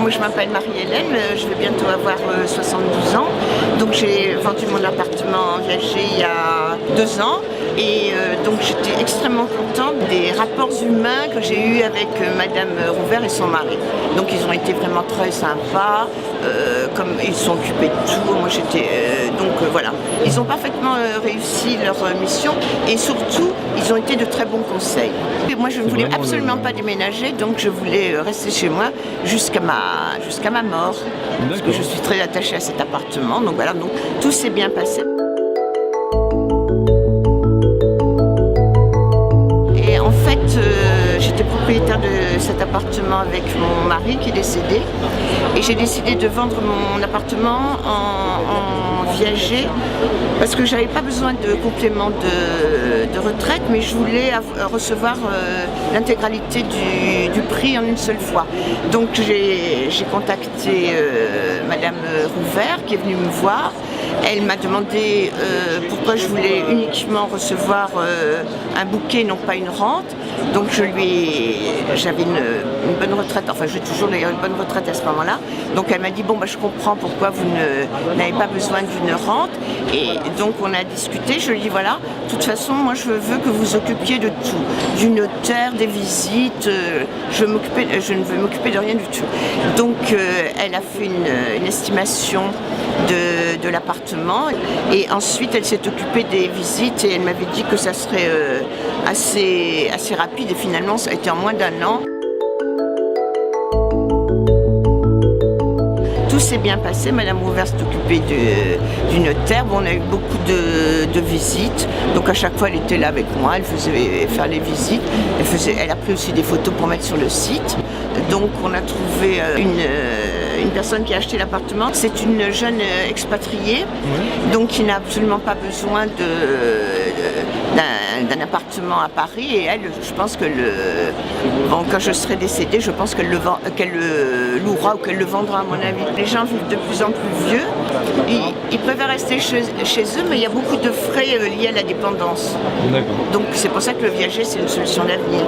Moi je m'appelle Marie-Hélène, je vais bientôt avoir 72 ans. Donc j'ai vendu mon appartement en Viager il y a 2 ans. Et donc j'étais extrêmement contente des rapports humains que j'ai eus avec Madame Rouvert et son mari. Donc ils ont été vraiment très sympas, comme ils se sont occupés de tout. Moi j'étais voilà. Ils ont parfaitement réussi leur mission et surtout ils ont été de très bons conseils. Et moi je ne voulais absolument pas déménager, donc je voulais rester chez moi jusqu'à ma mort. Parce que je suis très attachée à cet appartement. Donc voilà, donc tout s'est bien passé. Et en fait, j'étais propriétaire de cet appartement avec mon mari qui est décédé. Et j'ai décidé de vendre mon appartement en viager parce que j'avais pas besoin de complément de retraite, mais je voulais recevoir l'intégralité du prix en une seule fois. Donc j'ai contacté Madame Rouvert qui est venue me voir. Elle m'a demandé pourquoi je voulais uniquement recevoir un bouquet, non pas une rente. Donc j'avais une bonne retraite, enfin j'ai toujours une bonne retraite à ce moment-là. Donc elle m'a dit bon je comprends pourquoi vous n'avez pas besoin d'une rente. Et donc on a discuté, je lui ai dit voilà, de toute façon moi je veux que vous occupiez de tout, du notaire, des visites, je ne veux m'occuper de rien du tout. Donc elle a fait une estimation de l'appartement et ensuite elle s'est occupée des visites et elle m'avait dit que ça serait assez rapide et finalement ça a été en moins d'1 an. Tout s'est bien passé, Madame Rouvert s'est occupée du notaire. Bon, on a eu beaucoup de visites, donc à chaque fois elle était là avec moi, elle faisait faire les visites, elle a pris aussi des photos pour mettre sur le site. Donc on a trouvé une personne qui a acheté l'appartement. C'est une jeune expatriée, donc qui n'a absolument pas besoin d'un appartement à Paris. Et elle, je pense que quand je serai décédée, je pense qu'elle le louera ou qu'elle le vendra à mon avis. Les gens vivent de plus en plus vieux. Ils préfèrent rester chez eux, mais il y a beaucoup de frais liés à la dépendance. Donc c'est pour ça que le viager, c'est une solution d'avenir.